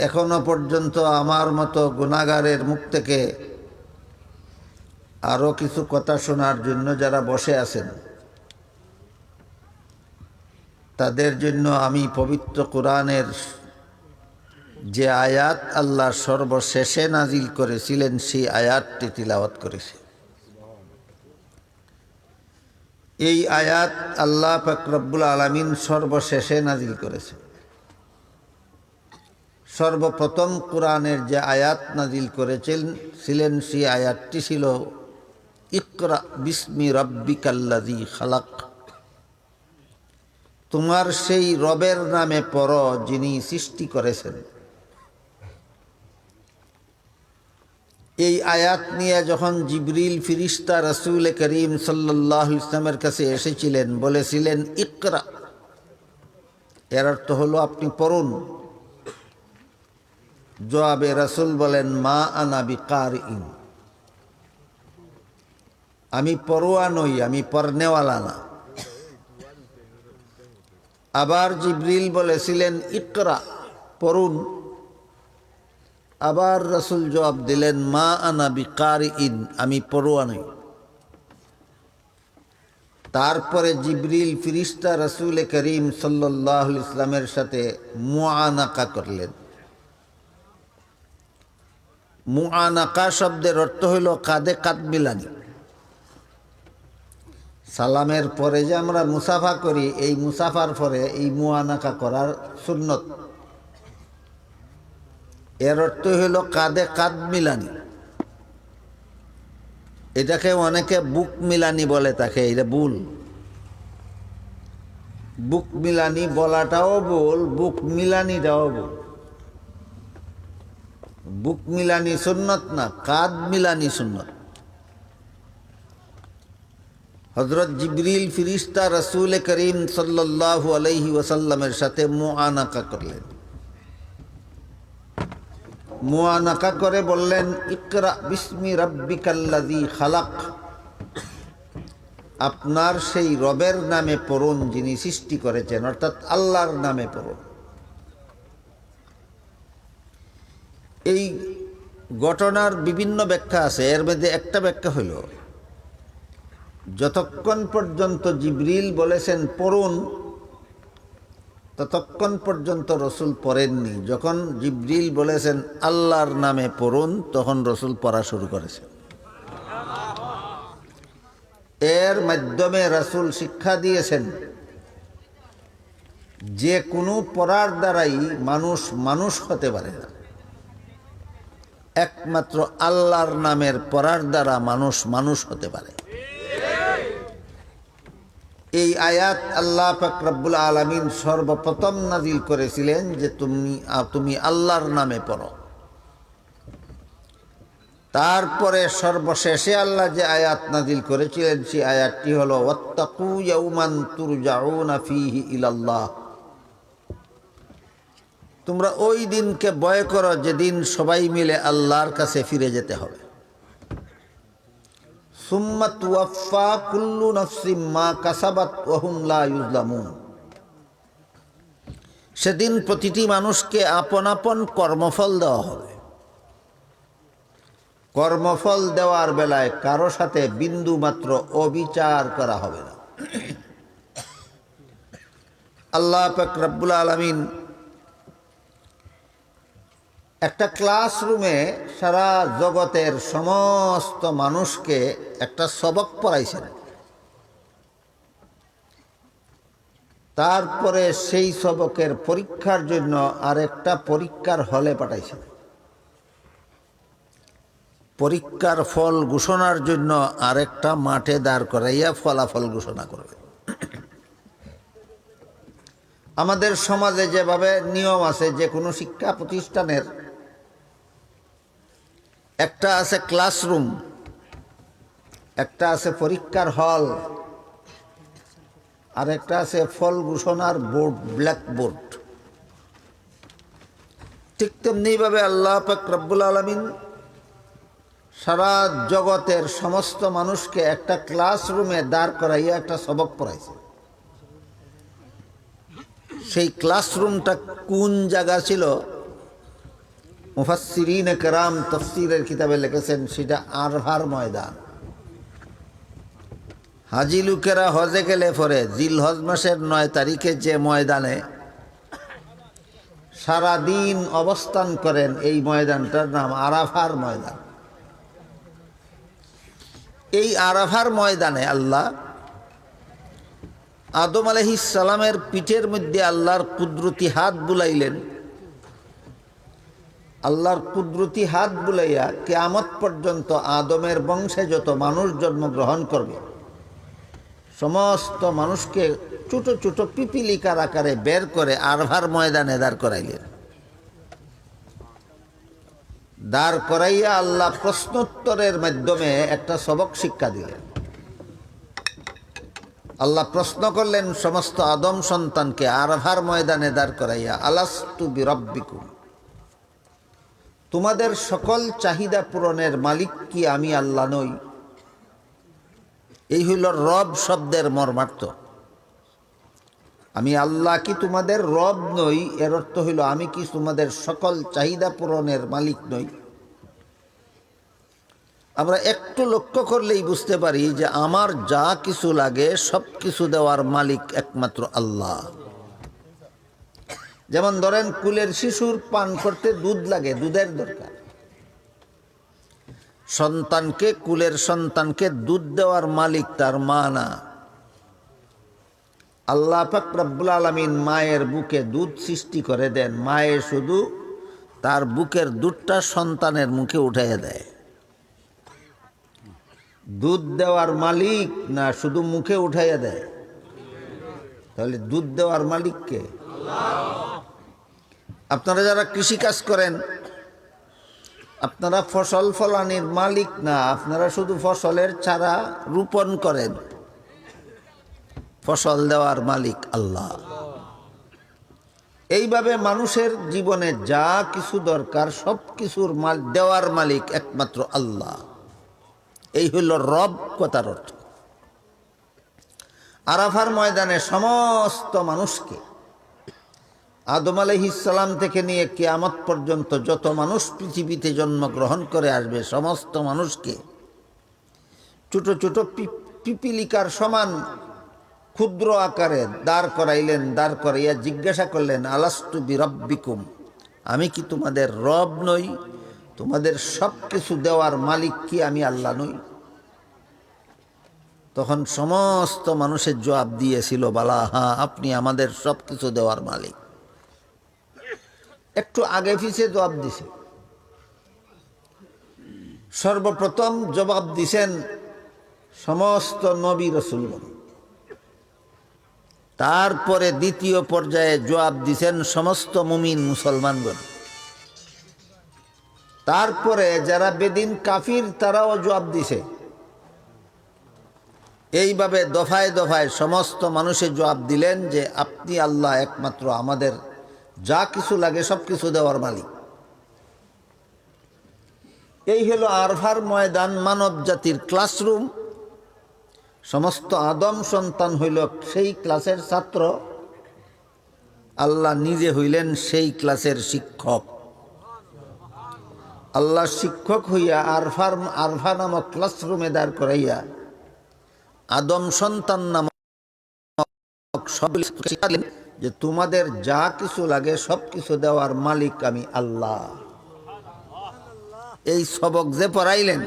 এখনো পর্যন্ত আমার মতো গুনাহগারের মুখ থেকে আরও কিছু কথা শোনার জন্য যারা বসে আছেন, তাদের জন্য আমি পবিত্র কোরআনের যে আয়াত আল্লাহ সর্বশেষে নাজিল করেছিলেন সেই আয়াতটি তিলাওয়াত করেছি। এই আয়াত আল্লাহ পাক রব্বুল আলামিন সর্বশেষে নাজিল করেছে। সর্বপ্রথম কোরআনের যে আয়াত নাজিল করেছিলেন সেই আয়াতটি ছিল ইকরা বিস্মি রাব্বিকাল্লাযী খালাক, তোমার সেই রবের নামে পড়ো যিনি সৃষ্টি করেছেন। এই আয়াত নিয়ে যখন জিবরিল ফিরিস্তা রাসূল করিম সাল্লাল্লাহু আলাইহি ওয়াসাল্লামের কাছে এসেছিলেন, বলেছিলেন ইকরা, এর অর্থ হলো আপনি পড়ুন। জবাবে রাসূল বলেন মা আনা বিকারিইন, আমি পড়ুয়া নই, আমি পড়নেওয়ালা না। আবার জিবরিল বলেছিলেন ইকরা, পড়ুন। আবার রাসূল জবাব দিলেন মা আনা বিকারিইন, আমি পড়ুয়া নই। তারপরে জিবরিল ফিরিস্তা রাসূল করিম সাল্লাল্লাহু আলাইহি ওয়াসাল্লামের সাথে মুআনাকা করলেন। মুআনাকা শব্দের অর্থ হইল কাঁধে কাঁধ মিলানি। সালামের পরে যে আমরা মুসাফা করি, এই মুসাফার পরে এই মুআনাকা করার সুন্নত, এর অর্থ হইল কাঁধে কাঁধ মিলানি। এটাকে অনেকে বুক মিলানি বলে থাকে, এটা ভুল। বুক মিলানি বলাটাও ভুল, বুক মিলানিটাও ভুল। বুক মিলানি সুন্নত না, কাঁধ মিলানি সুন্নত। হযরত জিবরিল ফিরিস্তা রাসূল করিম সাল্লাল্লাহু আলাইহি ওয়াসাল্লামের সাথে মুআনাকা করলেন। মুআনাকা করে বললেন ইকরা বিস্মি রাব্বিকাল্লাযী খালাক, আপনার সেই রবের নামে পড়ুন যিনি সৃষ্টি করেছেন, অর্থাৎ আল্লাহর নামে পড়ুন। এই ঘটনার বিভিন্ন ব্যাখ্যা আছে, এর মধ্যে একটা ব্যাখ্যা হইল যতক্ষণ পর্যন্ত জিবরিল বলেছেন পড়ুন, ততক্ষণ পর্যন্ত রসুল পড়েননি। যখন জিবরিল বলেছেন আল্লাহর নামে পড়ুন, তখন রসুল পড়া শুরু করেছেন। এর মাধ্যমে রসুল শিক্ষা দিয়েছেন যে কোনো পড়ার দ্বারাই মানুষ মানুষ হতে পারে না, একমাত্র আল্লাহর নামের পড়ার দ্বারা মানুষ মানুষ হতে পারে। এই আয়াত আল্লাহ পাক রব্বুল আলামিন সর্বপ্রথম নাজিল করেছিলেন যে তুমি আল্লাহর নামে পড়ো। তারপরে সর্বশেষে আল্লাহ যে আয়াত নাজিল করেছিলেন সেই আয়াতটি হলো ওয়াত্তাকু ইয়াউমান তুরজাউনা ফীহি ইলাল্লাহ, তোমরা ওই দিনকে ভয় করো যেদিন সবাই মিলে আল্লাহর কাছে ফিরে যেতে হবে। সুম্মা তুওয়াফা কুল্লু নাফসিম মা কাসাবাত ওয়া হুম লা ইউজলামুন, সেদিন প্রতিটি মানুষকে আপন আপন কর্মফল দেওয়া হবে। কর্মফল দেওয়ার বেলায় কারো সাথে বিন্দু মাত্র অবিচার করা হবে না। আল্লাহ পাক রব্বুল আলামিন একটা ক্লাসরুমে সারা জগতের সমস্ত মানুষকে একটা সবক পড়াইছেন। তারপরে সেই সবকের পরীক্ষার জন্য আরেকটা পরীক্ষার হলে পাঠাইছেন। পরীক্ষার ফল ঘোষণার জন্য আরেকটা মাঠে দাঁড় করাইয়া ফলাফল ঘোষণা করবে। আমাদের সমাজে যেভাবে নিয়ম আছে, যে কোনো শিক্ষা প্রতিষ্ঠানের একটা আছে ক্লাসরুম, একটা আছে পরীক্ষার হল, আর একটা আছে ফল ঘোষণার বোর্ড, ব্ল্যাকবোর্ড। ঠিক তেমনিভাবে আল্লাহ পাক রব্বুল আলামিন সারা জগতের সমস্ত মানুষকে একটা ক্লাসরুমে দাঁড় করাইয়া একটা সবক পড়াইছে। সেই ক্লাসরুমটা কোন জায়গা ছিল মুফাসসিরিন কেরাম তাফসীরের কিতাবে লিখেছেন সেটা আরফার ময়দান। হাজি লোকেরা হজে গেলে পরে জিলহজ মাসের 9 তারিখে যে ময়দানে সারাদিন অবস্থান করেন, এই ময়দানটার নাম আরাফার ময়দান। এই আরাফার ময়দানে আল্লাহ আদম আলাইহিস সালামের পিঠের মধ্যে আল্লাহর কুদরতি হাত বুলাইলেন। আল্লাহর কুদরতি হাত বুলাইয়া কিয়ামত পর্যন্ত আদমের বংশে যত মানুষ জন্মগ্রহণ করবে সমস্ত মানুষকে ছোট ছোট পিপিলিকার আকারে বের করে আরফার ময়দানে দাঁড় করাইলেন। দাঁড় করাইয়া আল্লাহ প্রশ্নোত্তরের মাধ্যমে একটা সবক শিক্ষা দিলেন। আল্লাহ প্রশ্ন করলেন সমস্ত আদম সন্তানকে আরফার ময়দানে দাঁড় করাইয়া, আলাস্তু বিরব্বিকুম, তোমাদের সকল চাহিদা পূরণের মালিক কি আমি আল্লাহ নই? এই হইল রব শব্দের মর্মার্থ। আমি আল্লাহ কি তোমাদের রব নই, এর অর্থ হইল আমি কি তোমাদের সকল চাহিদা পূরণের মালিক নই? আমরা একটু লক্ষ্য করলেই বুঝতে পারি যে আমার যা কিছু লাগে সব কিছু দেওয়ার মালিক একমাত্র আল্লাহ। যেমন ধরেন কুলের শিশুর পান করতে দুধ লাগে, দুধের দরকার। সন্তানকে, কুলের সন্তানকে দুধ দেওয়ার মালিক তার মা না, আল্লাহ পাক রব্বুল আলামিন মায়ের বুকে দুধ সৃষ্টি করে দেন। মায়ে শুধু তার বুকের দুধটা সন্তানের মুখে উঠাইয়া দেয়। দুধ দেওয়ার মালিক না শুধু মুখে উঠাইয়া দেয়? তাহলে দুধ দেওয়ার মালিক কে? আপনারা যারা কৃষিকাজ করেন, আপনারা ফসল ফলানির মালিক না, আপনারা শুধু ফসলের চারা রোপণ করেন। ফসল দেওয়ার মালিক আল্লাহ। এইভাবে মানুষের জীবনে যা কিছু দরকার সব কিছুর দেওয়ার মালিক একমাত্র আল্লাহ। এই হইল রব কথার অর্থ। আরাফার ময়দানে সমস্ত মানুষকে, আদম আলাইহিস সালাম থেকে নিয়ে কিয়ামত পর্যন্ত যত মানুষ পৃথিবীতে জন্মগ্রহণ করে আসবে সমস্ত মানুষকে ছোট ছোট পিপিলিকার সমান ক্ষুদ্র আকারে দাঁড় করাইলেন। দাঁড় করাইয়া জিজ্ঞাসা করলেন, আলাস্তু বিরব্বিকুম, আমি কি তোমাদের রব নই? তোমাদের সব কিছু দেওয়ার মালিক কি আমি আল্লাহ নই? তখন সমস্ত মানুষের জবাব দিয়েছিল, বালা, হ্যাঁ, আপনি আমাদের সব কিছু দেওয়ার মালিক। একটু আগে পিছে জবাব দিছে। সর্বপ্রথম জবাব দিছেন সমস্ত নবী রাসূলগণ, তারপরে দ্বিতীয় পর্যায়ে জবাব দিছেন সমস্ত মুমিন মুসলমানগণ, তারপরে যারা বেদিন কাফির তারাও জবাব দিছে। এইভাবে দফায় দফায় সমস্ত মানুষের জবাব দিলেন যে আপনি আল্লাহ একমাত্র আমাদের যা কিছু লাগে সব কিছু দেওয়ার মালিক। এই হলো আরফার ময়দান, মানব জাতির ক্লাসরুম। সমস্ত আদম সন্তান হইল সেই ক্লাসের ছাত্র, আল্লাহ নিজে হইলেন সেই ক্লাসের শিক্ষক। আল্লাহ শিক্ষক হইয়া আরফা নামক ক্লাসরুমে দাঁড় করাইয়া আদম সন্তান নামক সব শিখালেন যে তোমাদের যা কিছু লাগে সব কিছু দেওয়ার মালিক আমি আল্লাহ। এই সবক যে পড়াইলেন,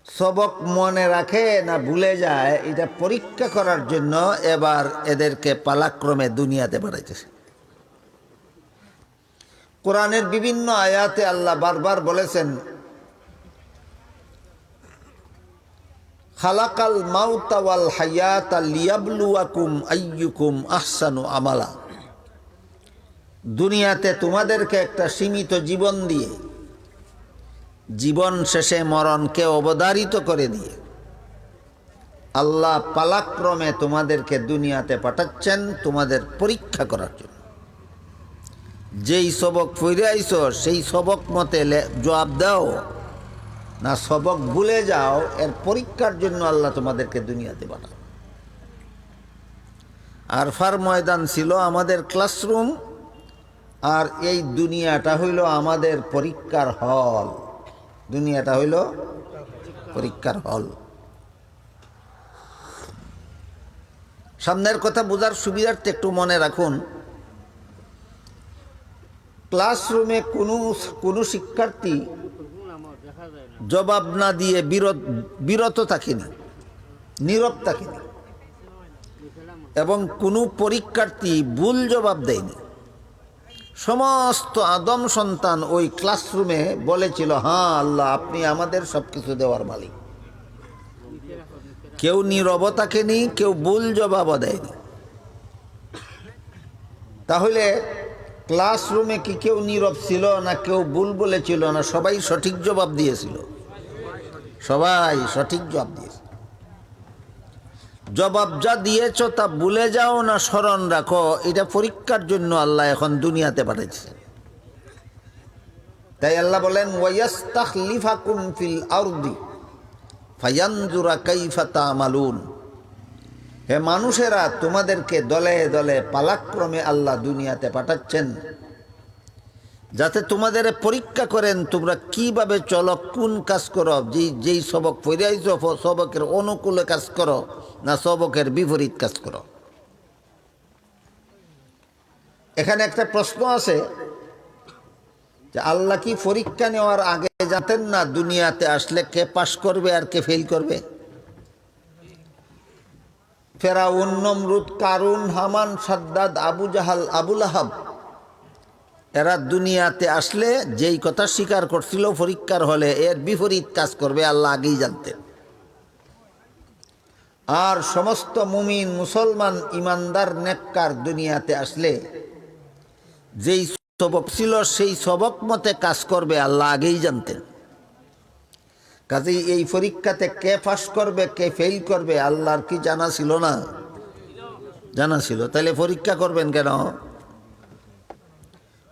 সবক মনে রাখে না ভুলে যায়, এটা পরীক্ষা করার জন্য এবার এদেরকে পালাক্রমে দুনিয়াতে পাঠাইতেছে। কোরআনের বিভিন্ন আয়াতে আল্লাহ বারবার বলেছেন, খালাকাল মাউতা ওয়াল হায়াতা লিয়াবলুয়াকুম আইয়ুকুম আহসানু আমালা। দুনিয়াতে তোমাদেরকে একটা সীমিত জীবন দিয়ে জীবন শেষে মরণকে অবধারিত করে দিয়ে আল্লাহ পালাক্রমে তোমাদেরকে দুনিয়াতে পাঠাচ্ছেন তোমাদের পরীক্ষা করার জন্য। যেই সবক পড়ে আইছো সেই সবক মতে জবাব দাও, না সবক ভুলে যাও, এর পরীক্ষার জন্য আল্লাহ তোমাদেরকে দুনিয়াতে পাঠান। আরফার ময়দান ছিল আমাদের ক্লাসরুম, আর এই দুনিয়াটা হইল আমাদের পরীক্ষার হল। দুনিয়াটা হইল পরীক্ষার হল। সামনের কথা বোঝার সুবিধার্থে একটু মনে রাখুন, ক্লাসরুমে কোনো শিক্ষার্থী জবাব না দিয়ে বিরত থাকেনি, নীরব থাকেনি, এবং কোনো পরীক্ষার্থী ভুল জবাব দেয়নি। সমস্ত আদম সন্তান ওই ক্লাসরুমে বলেছিল, হ্যাঁ আল্লাহ, আপনি আমাদের সব কিছু দেওয়ার মালিক। কেউ নীরব থাকেনি, কেউ ভুল জবাবও দেয়নি। তাহলে ক্লাসরুমে কি কেউ নীরব ছিল না কেউ ভুল বলেছিল? না, সবাই সঠিক জবাব দিয়েছিল। সবাই সঠিক জবাব দিয়েছে। জবাব যা দিয়েছ তা ভুলে যাও না স্মরণ রাখো, এটা পরীক্ষার জন্য আল্লাহ এখন দুনিয়াতে পাঠাইছে। তাই আল্লাহ বলেন, ওয়ায়াস্তাখলিফাকুম ফিল আরদি ফায়ানজুরা কাইফা তা'মালুন। হে মানুষেরা, তোমাদেরকে দলে দলে পালাক্রমে আল্লাহ দুনিয়াতে পাঠাচ্ছেন যাতে তোমাদের পরীক্ষা করেন তোমরা কিভাবে চলো, কোন কাজ করো, যেই সবক পড়াইছ সবকের অনুকূলে কাজ করো না সবকের বিপরীত কাজ করো। এখানে একটা প্রশ্ন আছে যে আল্লাহ কি পরীক্ষা নেওয়ার আগে জানতেন না দুনিয়াতে আসলে কে পাশ করবে আর কে ফেল করবে? ফেরাউন, নমরুদ, কারুন, হামান, সাদ্দাদ, আবু জাহাল, আবুল আহাব, এরা দুনিয়াতে আসলে যেই কথা স্বীকার করছিল পরীক্ষার হলে এর বিপরীত কাজ করবে আল্লাহ আগেই জানতেন। আর সমস্ত মুমিন, মুসলমান, ইমানদার, নেককার দুনিয়াতে আসলে যেই সবক ছিল সেই সবক মতে কাজ করবে আল্লাহ আগেই জানতেন। কাজেই এই পরীক্ষাতে কে পাস করবে কে ফেল করবে আল্লাহর কি জানা ছিল না? জানা ছিল। তাহলে পরীক্ষা করবেন কেন?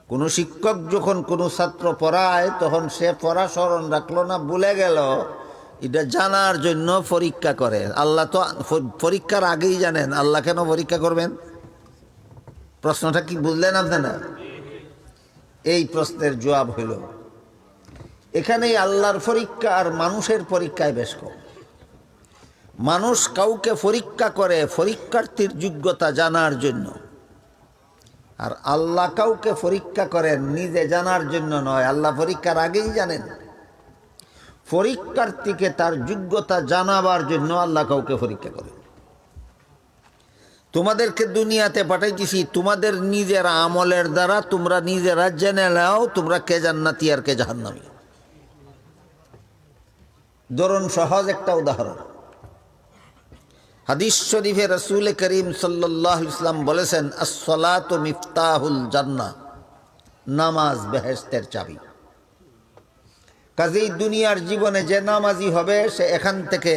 কোনো শিক্ষক যখন কোনো ছাত্র পড়ায় তখন সে পড়া স্মরণ রাখলো না, ভুলে গেল, এটা জানার জন্য পরীক্ষা করে। আল্লাহ তো পরীক্ষার আগেই জানেন, আল্লাহ কেন পরীক্ষা করবেন? প্রশ্নটা কি বুঝলেন আপনারা? এই প্রশ্নের জবাব হইল এখানেই আল্লাহর পরীক্ষা আর মানুষের পরীক্ষায় বেশ কম। মানুষ কাউকে পরীক্ষা করে পরীক্ষার্থীর যোগ্যতা জানার জন্য, আর আল্লাহ কাউকে পরীক্ষা করেন নিজে জানার জন্য নয়। আল্লাহ পরীক্ষার আগেই জানেন। পরীক্ষার্থীকে তার যোগ্যতা জানাবার জন্য আল্লাহ কাউকে পরীক্ষা করেন। তোমাদেরকে দুনিয়াতে পাঠাইতেছি তোমাদের নিজের আমলের দ্বারা তোমরা নিজেরা জেনে নাও তোমরা কে জান্নাতি আর কে জাহান্নামী। ধরুন সহজ একটা উদাহরণ, হাদিস শরীফে রাসূল করিম সাল্লাল্লাহু আলাইহি ওয়াসাল্লাম বলেছেন, আস-সালাতু মিফতাহুল জান্নাহ, নামাজ বেহেশতের চাবি। কাজেই দুনিয়ার জীবনে যে নামাজি হবে সে এখান থেকে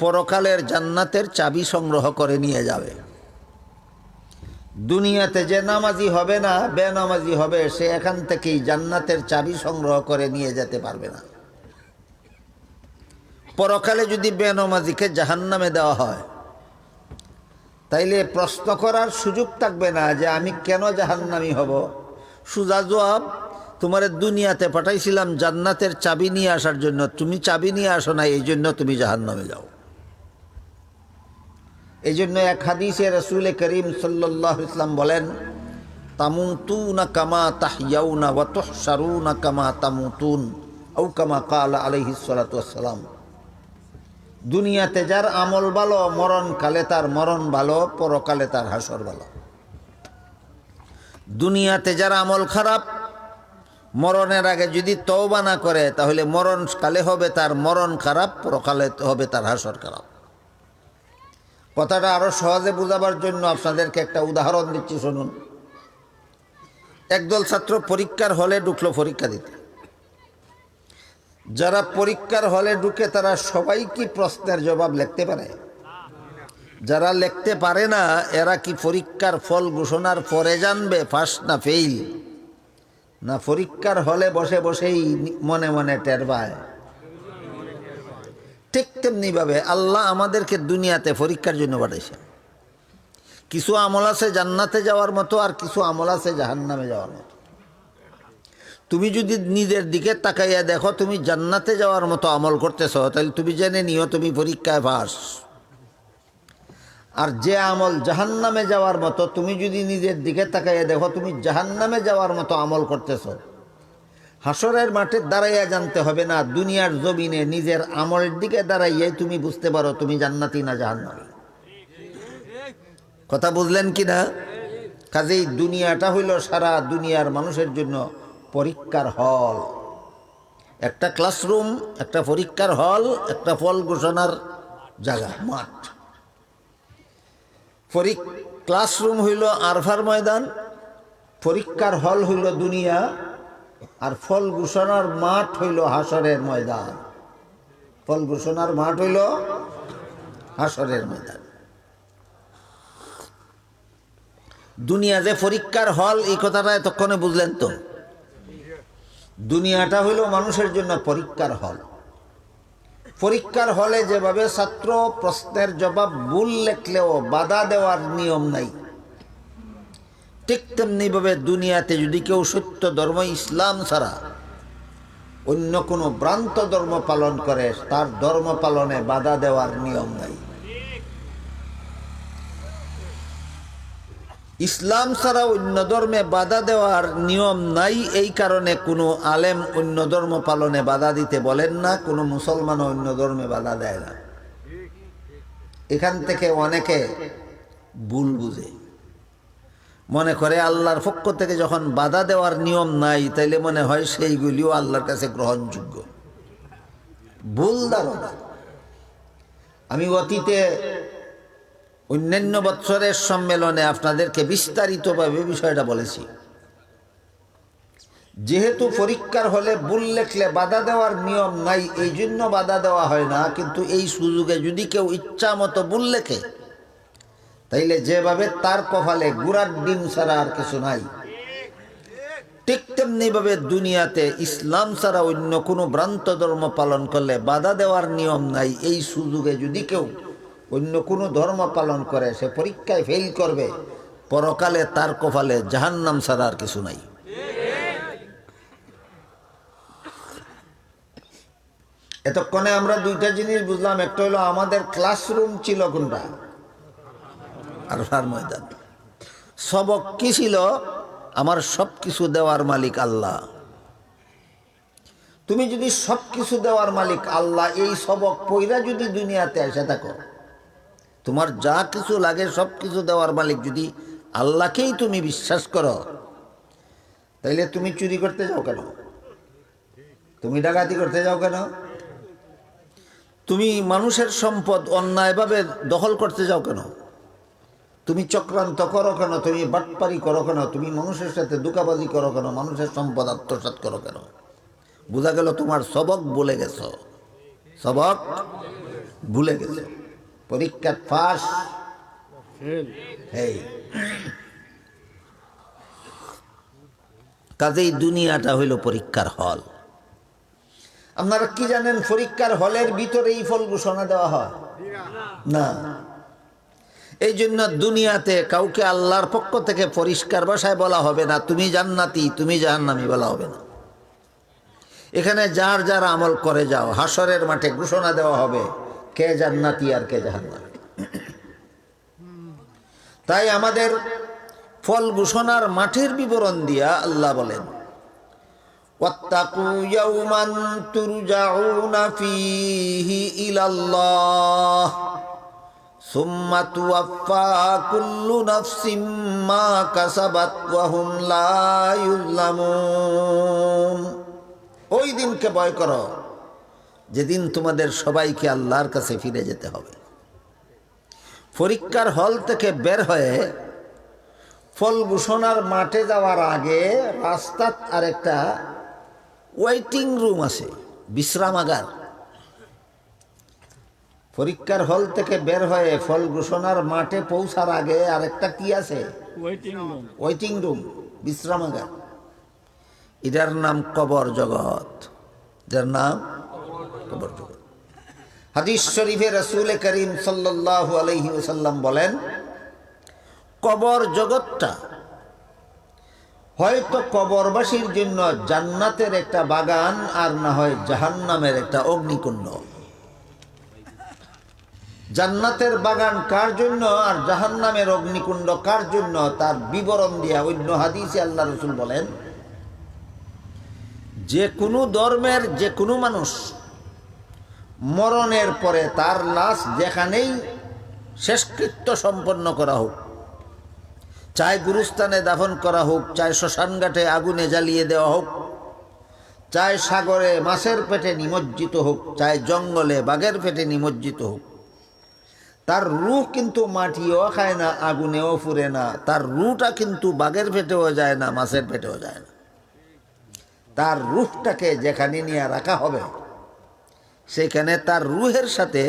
পরকালের জান্নাতের চাবি সংগ্রহ করে নিয়ে যাবে। দুনিয়াতে যে নামাজি হবে না, বেনামাজি হবে, সে এখান থেকেই জান্নাতের চাবি সংগ্রহ করে নিয়ে যেতে পারবে না। পরকালে যদি বেনামাজিকে জাহান্নামে দেওয়া হয় তাইলে প্রশ্ন করার সুযোগ থাকবে না যে আমি কেন জাহান্নামী হব। সোজা জবাব, তোমার দুনিয়াতে পাঠাইছিলাম জান্নাতের চাবি নিয়ে আসার জন্য, তুমি চাবি নিয়ে আসো না, এই জন্য তুমি জাহান্নামে যাও। এই জন্য এক হাদিসে রাসূল করিম সাল্লাল্লাহু আলাইহি ওয়াসাল্লাম বলেন, তামুতুনা কামা তাহইয়াউনা ওয়া তুহশারুনা কামা তামুতুন, আও কামা ক্বালা আলাইহিস সালাতু ওয়াসসালাম। দুনিয়াতে যার আমল ভালো, মরণকালে তার মরণ ভালো, পরকালে তার হাসর ভালো। দুনিয়াতে যার আমল খারাপ, মরণের আগে যদি তওবা না করে তাহলে মরণকালে হবে তার মরণ খারাপ, পরকালে হবে তার হাসর খারাপ। কথাটা আরো সহজে বোঝাবার জন্য আপনাদেরকে একটা উদাহরণ দিচ্ছি, শুনুন। একদল ছাত্র পরীক্ষার হলে ঢুকলো পরীক্ষা দিতে। যারা পরীক্ষার হলে ঢুকে তারা সবাই কি প্রশ্নের জবাব লিখতে পারে? যারা লিখতে পারে না এরা কি পরীক্ষার ফল ঘোষণার পরে জানবে পাস না ফেল? না পরীক্ষার হলে বসে বসেই মনে মনে টের পায়? ঠিক তেমনিভাবে আল্লাহ আমাদেরকে দুনিয়াতে পরীক্ষার জন্য পাঠাইছে। কিছু আমল আছে জান্নাতে যাওয়ার মতো আর কিছু আমল আছে জাহান্নামে যাওয়ার মতো। তুমি যদি নিজের দিকে তাকাইয়া দেখো তুমি জান্নাতে যাওয়ার মতো আমল করতেছ, তাহলে তুমি জেনে নিও তুমি পরীক্ষায় পাস। আর যে আমল জাহান্নামে যাওয়ার মতো, তুমি যদি নিজের দিকে তাকাইয়া দেখো তুমি জাহান্নামে যাওয়ার মতো আমল করতেছ, হাসরের মাঠে দাঁড়াইয়া জানতে হবে না, দুনিয়ার জমিনে নিজের আমলের দিকে দাঁড়াইয়াই তুমি বুঝতে পারো তুমি জান্নাতি না জাহান্নামী। কথা বুঝলেন কি না? কাজেই দুনিয়াটা হইল সারা দুনিয়ার মানুষের জন্য পরীক্ষার হল, একটা ক্লাসরুম, একটা পরীক্ষার হল, একটা ফল ঘোষণার জায়গা, মাঠ। ক্লাসরুম হইল আরফার ময়দান, পরীক্ষার হল হইল দুনিয়া, আর ফল ঘোষণার মাঠ হইল হাসরের ময়দান। ফল ঘোষণার মাঠ হইল হাসরের ময়দান। দুনিয়া যে পরীক্ষার হল, এই কথাটা এতক্ষণে বুঝলেন তো? দুনিয়াটা হইল মানুষের জন্য পরীক্ষার হল। পরীক্ষার হলে যেভাবে ছাত্র প্রশ্নের জবাব ভুল লেখলেও বাধা দেওয়ার নিয়ম নাই, ঠিক তেমনিভাবে দুনিয়াতে যদি কেউ সত্য ধর্ম ইসলাম ছাড়া অন্য কোনো ভ্রান্ত ধর্ম পালন করে, তার ধর্ম পালনে বাধা দেওয়ার নিয়ম নাই। ইসলাম ছাড়া অন্য ধর্মে বাধা দেওয়ার নিয়ম নাই, এই কারণে কোনো আলেম অন্য ধর্ম পালনে বাধা দিতে বলেন না, কোনো মুসলমানও অন্য ধর্মে বাধা দেয় না। এখান থেকে অনেকে ভুল বুঝে, মনে করে আল্লাহর পক্ষ থেকে যখন বাধা দেওয়ার নিয়ম নাই, তাইলে মনে হয় সেইগুলিও আল্লাহর কাছে গ্রহণযোগ্য। ভুল ধারণা। আমি অতীতে অন্যান্য বৎসরের সম্মেলনে আপনাদেরকে বিস্তারিতভাবে বিষয়টা বলেছি। যেহেতু পরীক্ষার হলে ভুল লেখলে বাধা দেওয়ার নিয়ম নাই, এই জন্য বাধা দেওয়া হয় না। কিন্তু এই সুযোগে যদি কেউ ইচ্ছা মতো ভুল লেখে, তাইলে যেভাবে তার কপালে গুড়ার ডিম ছাড়া আর কিছু নাই, ঠিক তেমনিভাবে দুনিয়াতে ইসলাম ছাড়া অন্য কোনো ভ্রান্ত ধর্ম পালন করলে বাধা দেওয়ার নিয়ম নাই। এই সুযোগে যদি কেউ অন্য কোনো ধর্ম পালন করে, সে পরীক্ষায় ফেল করবে, পরকালে তার কপালে জাহান্নাম ছাড়া আর কিছু নাই। এতক্ষণে আমরা দুইটা জিনিস বুঝলাম। একটা হলো আমাদের ক্লাসরুম ছিল কোনটা? আরফার ময়দান। সবক কি ছিল? আমার সব কিছু দেওয়ার মালিক আল্লাহ। তুমি যদি সব কিছু দেওয়ার মালিক আল্লাহ, এই সবক পইরা যদি দুনিয়াতে এসে থাকো, তোমার যা কিছু লাগে সব কিছু দেওয়ার মালিক যদি আল্লাহকেই তুমি বিশ্বাস করো, তাইলে তুমি চুরি করতে যাও কেন? তুমি ডাকাতি করতে যাও কেন? তুমি মানুষের সম্পদ অন্যায়ভাবে দখল করতে যাও কেন? তুমি চক্রান্ত করো কেন? তুমি বাটপারি করো কেন? তুমি মানুষের সাথে ধোঁকাবাজি করো কেন? মানুষের সম্পদ আত্মসাৎ করো কেন? বোঝা গেল তোমার সবক ভুলে গেছো, সবক ভুলে গেছো। পরীক্ষা পাস, কাজেই দুনিয়াটা হইল পরীক্ষার হল। আপনারা কি জানেন পরীক্ষার হলের ভিতরে এই ফল ঘোষণা দেওয়া হয় না? এই জন্য দুনিয়াতে কাউকে আল্লাহর পক্ষ থেকে পরিষ্কার ভাষায় বলা হবে না তুমি জান্নাতি তুমি জাহান্নামী, বলা হবে না। এখানে যার যার আমল করে যাও, হাসরের মাঠে ঘোষণা দেওয়া হবে কে জান্নাতি আর কে জাহান্নামী। তাই আমাদের ফল ঘোষণার মাঠের বিবরণ দিয়া আল্লাহ বলেন, ওয়াত্তাকু ইয়াওমান তুরজাউনা ফীহি ইলাল্লাহ সুম্মা তুওয়াফফা কুল্লু নাফসিম মা কাসাবাত ওয়া হুম লা ইউযলামুন। ওই দিনকে ভয় করো যেদিন তোমাদের সবাইকে আল্লাহর কাছে ফিরে যেতে হবে। পরীক্ষার হল থেকে বের হয়ে ফল ঘোষণার মাঠে যাওয়ার আগে রাস্তাত আরেকটা ওয়েটিং রুম আছে, বিশ্রামাগার। পরীক্ষার হল থেকে বের হয়ে ফল ঘোষণার মাঠে পৌঁছার আগে আরেকটা কি আছে? ওয়েটিং রুম, বিশ্রামাগার। এটার নাম কবর জগৎ। যার নাম কবর জগৎ। হাদিস শরীফে রাসূল করিম সাল্লাল্লাহু আলাইহি ওয়াসাল্লাম বলেন, কবর জগৎটা হয়তো কবরবাসীর জন্য জান্নাতের একটা বাগান, আর না হয় জাহান্নামের একটা অগ্নিকুণ্ড। জান্নাতের বাগান কার জন্য আর জাহান্নামের অগ্নিকুণ্ড কার জন্য, তার বিবরণ দিয়া অন্য হাদিসে আল্লাহ রসুল বলেন, যে কোনো ধর্মের যে কোনো মানুষ মরণের পরে তার লাশ যেখানেই শেষকৃত্য সম্পন্ন করা হোক, চাই গুরুস্থানে দাফন করা হোক, চাই শ্মশানঘাটে আগুনে জ্বালিয়ে দেওয়া হোক, চাই সাগরে মাছের পেটে নিমজ্জিত হোক, চাই জঙ্গলে বাঘের পেটে নিমজ্জিত হোক, তার রূহ কিন্তু মাটিও খায় না, আগুনেও ফুরে না, তার রূহটা কিন্তু বাঘের পেটেও যায় না, মাছের পেটেও যায় না। তার রূহটাকে যেখানে নিয়ে রাখা হবে সেখানে তার রূহের সাথে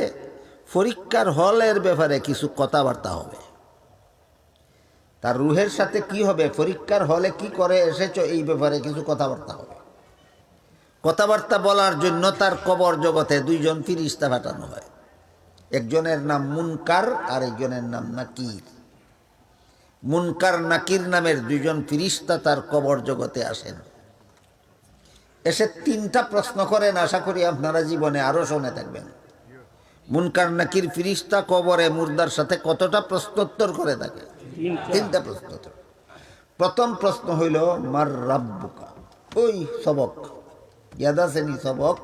পরীক্ষার হলের ব্যাপারে কিছু কথাবার্তা হবে। তার রূহের সাথে কি হবে, পরীক্ষার হলে কি করে এসেছো এই ব্যাপারে কিছু কথাবার্তা হবে। কথাবার্তা বলার জন্য তার কবর জগতে দুইজন ফিরিস্তা পাঠানো হয়। একজনের নাম মুনকার আর একজনের নাম নাকির। মুনকার নাকির নামের দুইজন ফিরিস্তা তার কবর জগতে আসেন। এসে তিনটা প্রশ্ন করেন, আশা করি আপনারা জীবনে আরো শুনে থাকবেন। মুনকার নাকির ফিরিস্তা কবরে মুর্দার সাথে কতটা প্রশ্নোত্তর করে থাকে? তিনটা প্রশ্নোত্তর। প্রথম প্রশ্ন হইল মার রাব্বুকা, ওই সবক ইয়াদ আছেনি? সবক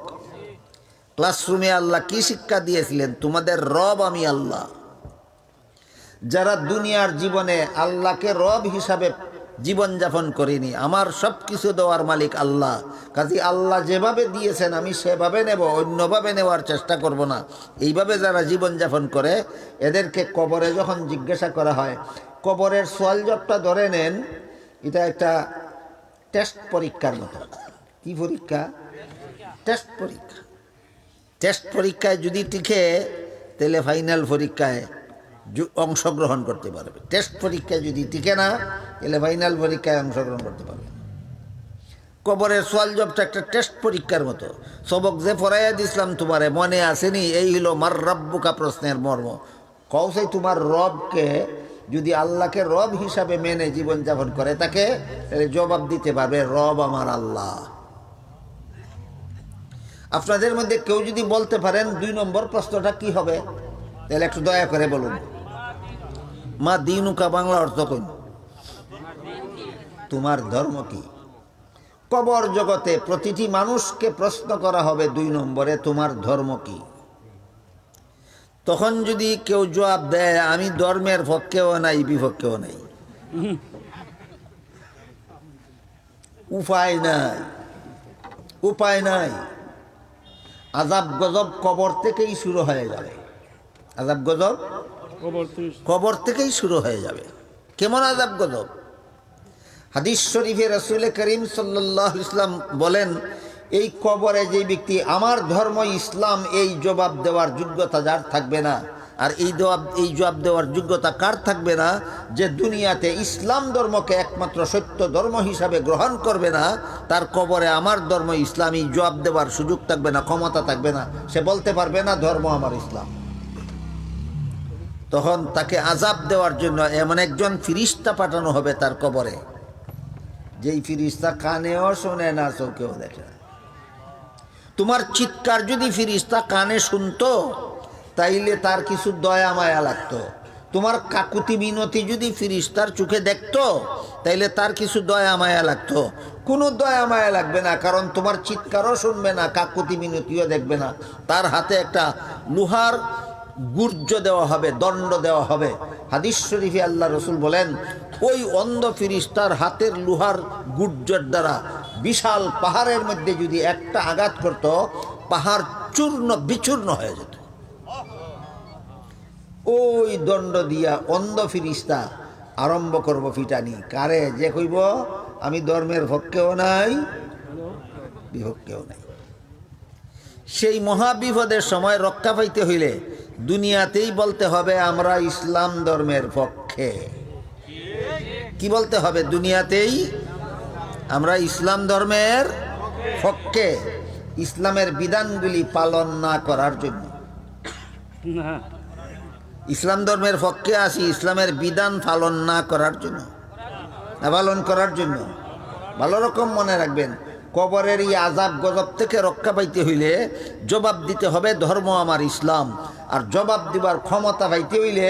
ক্লাসরুমে আল্লাহ কি শিক্ষা দিয়েছিলেন? তোমাদের রব আমি আল্লাহ। যারা দুনিয়ার জীবনে আল্লাহকে রব হিসাবে জীবনযাপন করিনি, আমার সব কিছু দেওয়ার মালিক আল্লাহ, কাজে আল্লাহ যেভাবে দিয়েছেন আমি সেভাবে নেব, অন্যভাবে নেওয়ার চেষ্টা করব না, এইভাবে যারা জীবনযাপন করে এদেরকে কবরে যখন জিজ্ঞাসা করা হয়, কবরের সোয়াল জবটা ধরে নেন, এটা একটা টেস্ট পরীক্ষার মতো। কি পরীক্ষা? টেস্ট পরীক্ষা। টেস্ট পরীক্ষায় যদি টিকে তাহলে ফাইনাল পরীক্ষায় অংশগ্রহণ করতে পারবে। টেস্ট পরীক্ষায় যদি টিকে না তাহলে ফাইনাল পরীক্ষায় অংশগ্রহণ করতে পারবে। কবরের সোয়াল জবটা একটা টেস্ট পরীক্ষার মতো। সবক যে পড়াইয়া দিছিলাম তোমারে মনে আসেনি? এই হলো মার রাব্বুকা প্রশ্নের মর্ম। কৌশাই তোমার রবকে, যদি আল্লাহকে রব হিসাবে মেনে জীবনযাপন করে তাকে, তাহলে জবাব দিতে পারবে রব আমার আল্লাহ। আপনাদের মধ্যে কেউ যদি বলতে পারেন 2 নম্বর প্রশ্নটা কি হবে, তাহলে একটু দয়া করে বলুন। মা দিনুকা বাংলা অর্থ কই? তোমার ধর্ম কি? কবর জগতে প্রতিটি মানুষকে প্রশ্ন করা হবে 2 নম্বরে, তোমার ধর্ম কি? তখন যদি কেউ জবাব দেয় আমি ধর্মের পক্ষেও নাই বিপক্ষেও নাই, উপায় নাই, উপায় নাই। আযাব গজব কবর থেকেই শুরু হয়ে যাবে। আযাব গজব কবর থেকেই শুরু হয়ে যাবে। কেমন আযাব গজব? হাদিস শরীফে রাসূল করিম সাল্লাল্লাহু আলাইহি ওয়াসাল্লাম বলেন, এই কবরে যে ব্যক্তি আমার ধর্ম ইসলাম এই জবাব দেওয়ার যোগ্যতা যার থাকবে না, আর এই জবাব দেওয়ার যোগ্যতা কার থাকবে না, যে দুনিয়াতে ইসলাম ধর্মকে একমাত্র সত্য ধর্ম হিসাবে গ্রহণ করবে না, তার কবরে আমার ধর্ম ইসলাম এই জবাব দেওয়ার সুযোগ থাকবে না, ক্ষমতা থাকবে না। সে বলতে পারবে না ধর্ম আমার ইসলাম। তখন তাকে আযাব দেওয়ার জন্য এমন একজন ফিরিস্তা পাঠানো হবে তার কবরে, যেই ফিরিস্তা কানেও শোনে না, চোখেও দেখে না। তোমার চিৎকার যদি ফিরিস্তা কানে শুনতো তাইলে তার কিছু দয়া মায়া লাগতো। তোমার কাকুতি মিনতি যদি ফিরিস্তার চোখে দেখতো তাইলে তার কিছু দয়া মায়া লাগতো। কোনো দয়া মায়া লাগবে না, কারণ তোমার চিৎকারও শুনবে না, কাকুতি মিনতিও দেখবে না। তার হাতে একটা লোহার গুর্জ দেওয়া হবে, দণ্ড দেওয়া হবে। হাদিস শরীফে আল্লাহ রসুল বলেন, ওই অন্ধ ফিরিস্তার হাতের লোহার গুর্জের দ্বারা বিশাল পাহাড়ের মধ্যে যদি একটা আঘাত করত, পাহাড় চূর্ণ বিচূর্ণ হয়ে যেত। ওই দণ্ড দিয়া অন্ধ ফিরিস্তা আরম্ভ করব ফিটানি। কারে? যে কইব আমি ধর্মের পক্ষেও নাই বিপক্ষেও নাই। সেই মহাবিপদের সময় রক্ষা পাইতে হইলে দুনিয়াতেই বলতে হবে আমরা ইসলাম ধর্মের পক্ষে। কি বলতে হবে? দুনিয়াতেই আমরা ইসলাম ধর্মের পক্ষে, ইসলামের বিধানগুলি পালন না করার জন্য। ইসলাম ধর্মের পক্ষে আসি ইসলামের বিধান পালন না করার জন্য, না পালন করার জন্য। ভালো রকম মনে রাখবেন, কবরের এই আযাব গজব থেকে রক্ষা পাইতে হইলে জবাব দিতে হবে ধর্ম আমার ইসলাম। আর জবাব দিবার ক্ষমতা পাইতে হইলে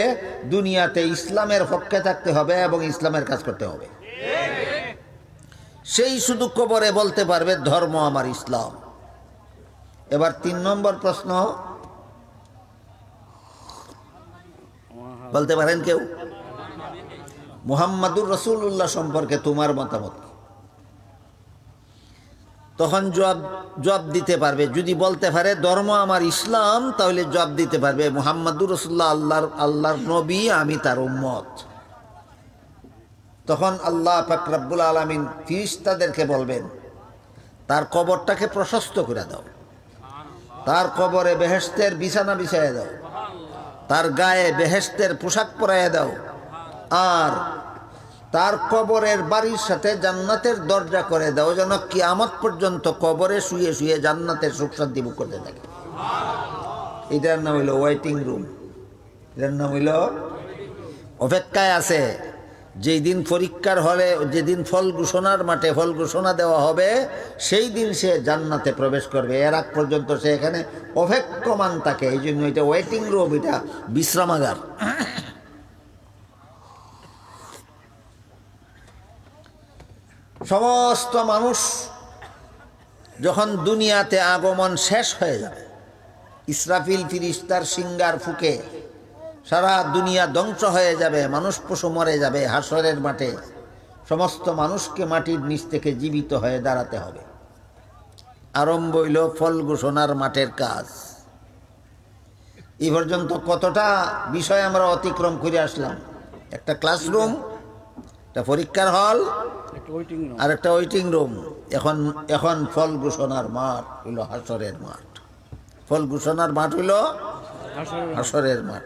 দুনিয়াতে ইসলামের পক্ষে থাকতে হবে এবং ইসলামের কাজ করতে হবে। সেই শুধু কবরে বলতে পারবে ধর্ম আমার ইসলাম। এবার 3 নম্বর প্রশ্ন, বলতে পারেন কেউ? মুহাম্মাদুর রাসূলুল্লাহ সম্পর্কে তোমার মতামত কি? তখন জবাব দিতে পারবে। যদি বলতে পারে ধর্ম আমার ইসলাম, তাহলে জবাব দিতে পারবে মুহাম্মাদুর রাসূলুল্লাহ আল্লাহর নবী, আমি তার উম্মত। তখন আল্লাহ পাক রব্বুল আলামিন ফেরেশতাদেরকে বলবেন, তার কবরটাকে প্রশস্ত করে দাও, তার কবরে বেহেশতের বিছানা বিছাইয়া দাও, তার গায়ে বেহেশতের পোশাক পরাইয়া দাও, আর তার কবরের বাড়ির সাথে জান্নাতের দরজা করে দাও, যেন কিয়ামত পর্যন্ত কবরে শুয়ে শুয়ে জান্নাতের সুখ শান্তি ভোগ করতে থাকে। এটার নাম হইল ওয়েটিং রুম। এটার নাম হইল অপেক্ষায় আছে। যেই দিন পরীক্ষার হলে, যেদিন ফল ঘোষণার মাঠে ফল ঘোষণা দেওয়া হবে, সেই দিন সে জান্নাতে প্রবেশ করবে। এর আগ পর্যন্ত সে এখানে অপেক্ষমান থাকে। এই জন্য এটা ওয়েটিং রুম, এটা বিশ্রামাগার। সমস্ত মানুষ যখন দুনিয়াতে আগমন শেষ হয়ে যাবে, ইসরাফিল ফিরিস্তার সিঙ্গার ফুঁকে সারা দুনিয়া ধ্বংস হয়ে যাবে, মানুষ পশু মরে যাবে, হাসরের মাঠে সমস্ত মানুষকে মাটির নিচ থেকে জীবিত হয়ে দাঁড়াতে হবে। আরম্ভ হইল ফল ঘোষণার মাঠের কাজ। এই পর্যন্ত কতটা বিষয় আমরা অতিক্রম করে আসলাম। একটা ক্লাসরুম, একটা পরীক্ষার হল, আর একটা ওয়েটিং রুম। এখন ফল ঘোষণার মাঠ হইল হাসরের মাঠ। ফল ঘোষণার মাঠ হইল হাসরের মাঠ।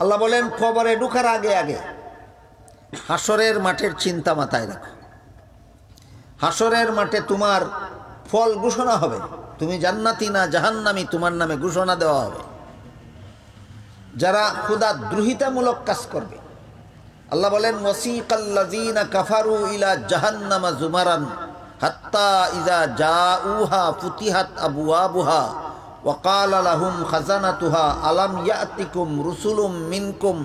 আল্লাহ বলেন, কবরে ঢুকার আগে আগে হাসরের মাঠের চিন্তা মাথায় রাখো। হাসরের মাঠে তোমার ফল ঘোষণা হবে, তুমি জান্নাতি না জাহান্নামী তোমার নামে ঘোষণা দেওয়া হবে। যারা খোদা দ্রোহিতামূলক কাজ করবে, আল্লাহ বলেন, ওয়াসিকাল্লাযীনা কাফারু ইলা জাহান্নামা যুমারান হাত্তা ইযা জাউহা ফুতিহাত আবওয়াবুহা ওয়া ক্বালা লাহুম খাজানাতুহা আলাম ইয়াতিকুম রুসুলুম মিনকুম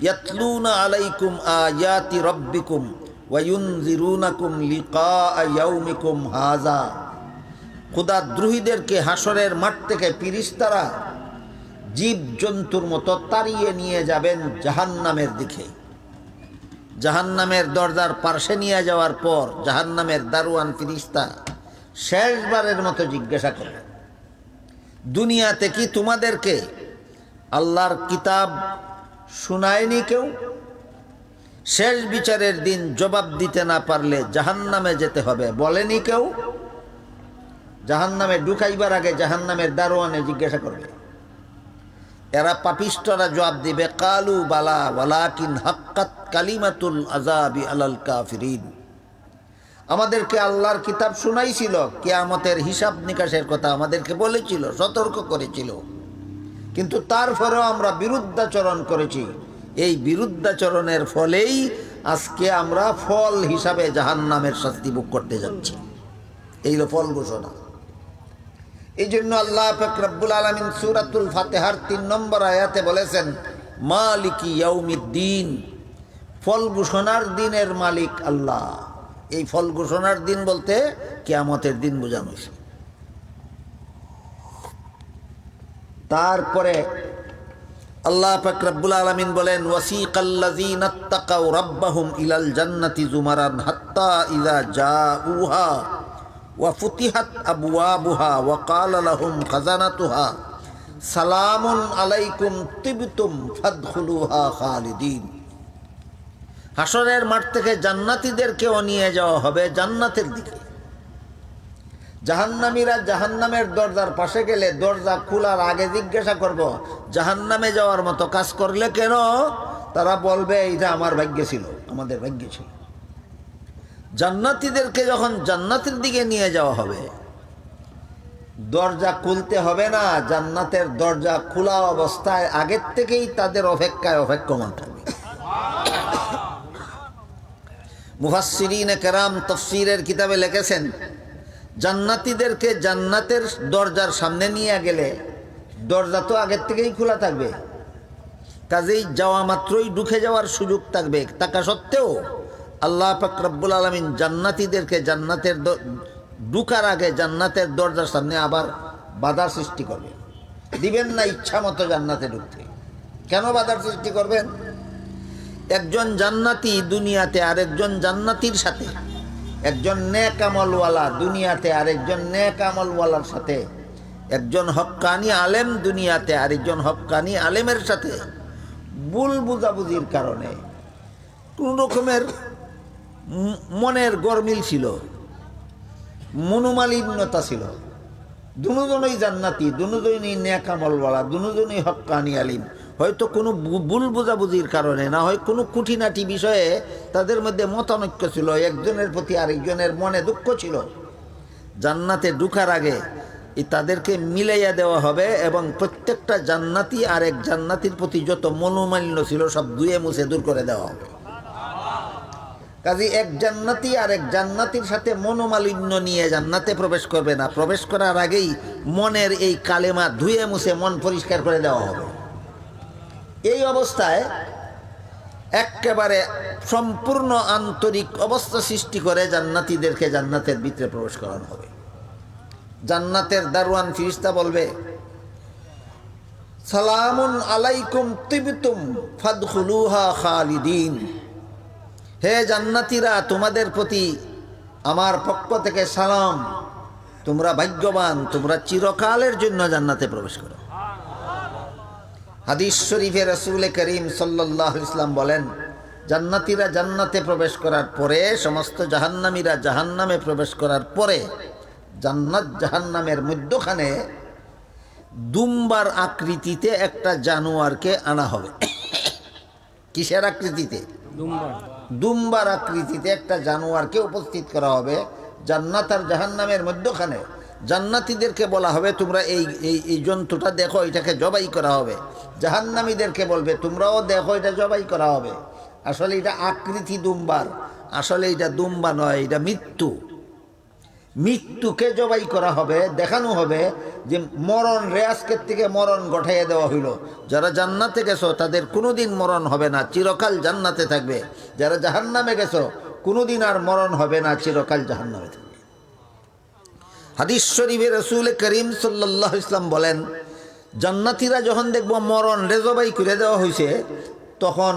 ইয়াতলুনা আলাইকুম আয়াতি রাব্বিকুম ওয়া ইউনযিরুনাকুম লিকাআ ইয়াউমিকুম হাযা। খোদা দ্রোহীদেরকে হাসরের মাঠ থেকে ফেরেশতারা জীব জন্তুর মতো তাড়িয়ে নিয়ে যাবেন জাহান্নামের দিকে। জাহান্নামের দরজার পার্শ্বে নিয়ে যাওয়ার পর জাহান্নামের দারোয়ান ফেরেশতা শেষবারের মতো জিজ্ঞাসা করবে, দুনিয়াতে কি তোমাদেরকে আল্লাহর কিতাব শোনায়নি কেউ? শেষ বিচারের দিন জবাব দিতে না পারলে জাহান্নামে যেতে হবে, বলেনি কেউ? জাহান্নামে ঢুকাইবার আগে জাহান্নামের দারোয়ানে জিজ্ঞাসা করবে। এরা পাপিষ্টরা জবাব দিবে, কালু বালা ওয়ালাকিন হাক্কাত কালিমাতুল আযাবি আলাল কাফিরিন। আমাদেরকে আল্লাহর কিতাব শোনাইছিল, কিয়ামতের হিসাব নিকাশের কথা আমাদেরকে বলেছিল, সতর্ক করেছিল, কিন্তু তারপরেও আমরা বিরুদ্ধাচরণ করেছি। এই বিরুদ্ধাচরণের ফলেই আজকে আমরা ফল হিসাবে জাহান্নামের শাস্তি ভোগ করতে যাচ্ছি। এই হলো ফল ঘোষণা। এই জন্য আল্লাহ পাক রব্বুল আলামিন সূরাতুল ফাতিহার 3 নম্বর আয়াতে বলেছেন, মালিকি ইয়াউমিদ্দিন, ফল ঘোষণার দিনের মালিক আল্লাহ। এই ফল ঘোষণার দিন বলতে কিয়ামতের দিন বোঝানো হয়েছে। তারপরে আল্লাহ পাক রব্বুল আলামিন বলেন, ওয়াসিকাল্লাযীনা তাকাউ রাব্বাহুম ইলাল জান্নাতি যুমারান হাত্তা ইযা জাউহা ওয়া ফুতিহাত আবওয়াবুহা ওয়া ক্বালা লাহুম খাজানাতুহা সালামুন আলাইকুম তিবতুম ফাদখুলুহা খালিদিন। হাসরের মাঠ থেকে জান্নাতীদেরকেও নিয়ে যাওয়া হবে জান্নাতের দিকে। জাহান্নামীরা জাহান্নামের দরজার পাশে গেলে দরজা খোলার আগে জিজ্ঞাসা করব, জাহান্নামে যাওয়ার মতো কাজ করলে কেন? তারা বলবে, এটা আমার ভাগ্যে ছিল, আমাদের ভাগ্যে ছিল। জান্নাতীদেরকে যখন জান্নাতের দিকে নিয়ে যাওয়া হবে, দরজা খুলতে হবে না, জান্নাতের দরজা খোলা অবস্থায় আগের থেকেই তাদের অপেক্ষায় অপেক্ষমান থাকবে। মুফাসসিরিনে কেরাম তাফসীরের কিতাবে লিখেছেন, জান্নাতীদেরকে জান্নাতের দরজার সামনে নিয়ে গেলে দরজা তো আগের থেকেই খোলা থাকবে, কাজেই যাওয়া মাত্রই ঢুকে যাওয়ার সুযোগ থাকবে। থাকা সত্ত্বেও আল্লাহ পাক রব্বুল আলামিন জান্নাতীদেরকে জান্নাতের ঢুকার আগে জান্নাতের দরজার সামনে আবার বাধা সৃষ্টি করবেন, দিবেন না ইচ্ছা মতো জান্নাতে ঢুকতে। কেন বাধার সৃষ্টি করবেন? একজন জান্নাতি দুনিয়াতে আরেকজন জান্নাতির সাথে, একজন নেক আমলওয়ালা দুনিয়াতে আরেকজন নেক আমলওয়ালার সাথে, একজন হক্কানি আলেম দুনিয়াতে আরেকজন হক্কানি আলেমের সাথে ভুল বুঝাবুঝির কারণে কোন রকমের মনের গরমিল ছিল, মনোমালিন্যতা ছিল। দুজনই জান্নাতি, দুজনই নেক আমলওয়ালা, দুজনই হক্কানি আলিম। হয়তো কোনো ভুল বুঝাবুঝির কারণে, না হয় কোনো খুঁটিনাটি বিষয়ে তাদের মধ্যে মতানৈক্য ছিল, একজনের প্রতি আরেকজনের মনে দুঃখ ছিল। জান্নাতে ঢুকার আগে তাদেরকে মিলাইয়া দেওয়া হবে এবং প্রত্যেকটা জান্নাতি আরেক জান্নাতির প্রতি যত মনোমালিন্য ছিল সব ধুয়ে মুছে দূর করে দেওয়া হবে। কাজে এক জান্নাতি আরেক জান্নাতির সাথে মনোমালিন্য নিয়ে জান্নাতে প্রবেশ করবে না, প্রবেশ করার আগেই মনের এই কালেমা ধুয়ে মুছে মন পরিষ্কার করে দেওয়া হবে। এই অবস্থায় একেবারে সম্পূর্ণ আন্তরিক অবস্থা সৃষ্টি করে জান্নাতীদেরকে জান্নাতের ভিতরে প্রবেশ করানো হবে। জান্নাতের দারওয়ান ফেরেশতা বলবে, সালামুন আলাইকুম তিবতুম ফাদখুলুহা খালিদিন। হে জান্নাতীরা, তোমাদের প্রতি আমার পক্ষ থেকে সালাম, তোমরা ভাগ্যবান, তোমরা চিরকালের জন্য জান্নাতে প্রবেশ করো। হাদিস শরীফে রাসূল করিম সাল্লাল্লাহু আলাইহি ওয়াসাল্লাম বলেন, জান্নাতীরা জান্নাতে প্রবেশ করার পরে, সমস্ত জাহান্নামীরা জাহান্নামে প্রবেশ করার পরে জান্নাত জাহান্নামের মধ্যখানে দুম্বার আকৃতিতে একটা জানোয়ারকে আনা হবে। কিসের আকৃতিতে? দুম্বার আকৃতিতে একটা জানোয়ারকে উপস্থিত করা হবে জান্নাত আর জাহান্নামের মধ্যখানে। জান্নাতীদেরকে বলা হবে, তোমরা এই জন্তুটা দেখো, এটাকে জবাই করা হবে। জাহান্নামীদেরকে বলবে, তোমরাও দেখো, এটা জবাই করা হবে। আসলে এটা আকৃতি দুম্বার, আসলে এটা দুম্বা নয়, এটা মৃত্যু। মৃত্যুকে জবাই করা হবে, দেখানো হবে যে মরণ রে আজকের থেকে মরণ ঘটাইয়া দেওয়া হইল। যারা জান্নাতে গেছো তাদের কোনোদিন মরণ হবে না, চিরকাল জান্নাতে থাকবে। যারা জাহান্নামে গেছো কোনোদিন আর মরণ হবে না, চিরকাল জাহান্নামে থাকবে। হাদিস শরীফে রাসূল করিম সাল্লাল্লাহু আলাইহি ওয়াসাল্লাম বলেন, জান্নাতীরা যখন দেখব মরণ রে জবাই করে দেওয়া হয়েছে, তখন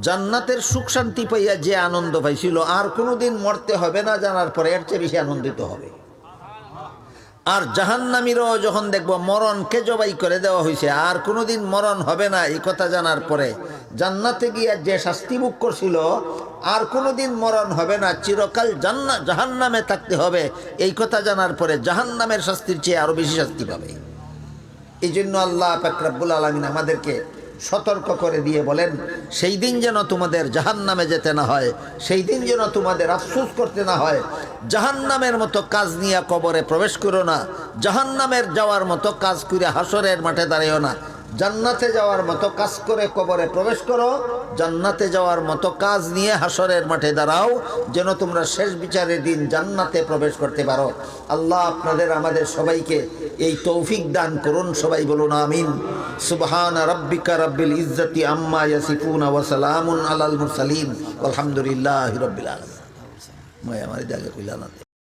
জান্নাতের সুখ শান্তি পাইয়া যে আনন্দ পাইছিল, আর কোনোদিন মরতে হবে না জানার পরে এর চেয়ে বেশি আনন্দিত হবে। আর জাহান্নামীরাও যখন দেখব মরণকে জবাই করে দেওয়া হয়েছে, আর কোনোদিন মরণ হবে না এই কথা জানার পরে, জান্নাতে গিয়া যে শাস্তি ভোগ করছিল, আর কোনোদিন মরণ হবে না, চিরকাল জাহান্নামে থাকতে হবে এই কথা জানার পরে জাহান্নামের শাস্তির চেয়ে আরো বেশি শাস্তি পাবে। এই জন্য আল্লাহ পাক রব্বুল আলামিন আমাদেরকে সতর্ক করে দিয়ে বলেন, সেই দিন যেন তোমাদের জাহান্নামে যেতে না হয়, সেই দিন যেন তোমাদের আফসোস করতে না হয়। জাহান্নামের মতো কাজ নিয়ে কবরে প্রবেশ করো না, জাহান্নামের যাওয়ার মতো কাজ করে হাসরের মাঠে দাঁড়াইও না। জান্নাতে যাওয়ার মতো কাজ করে কবরে প্রবেশ করো, জান্নাতে যাওয়ার মতো কাজ নিয়ে হাসরের মাঠে দাঁড়াও, যেন তোমরা শেষ বিচারের দিন জান্নাতে প্রবেশ করতে পারো। আল্লাহ আপনাদের আমাদের সবাইকে এই তৌফিক দান করুন। সবাই বলুন আমিন। সুবহান রাব্বিকা রাব্বিল ইজ্জাতি আম্মা ইয়াসিফুন ওয়া সালামুন আলাল মুরসালিন আলহামদুলিল্লাহি রাব্বিল আলামিন। মই আমার জায়গা কইলা না।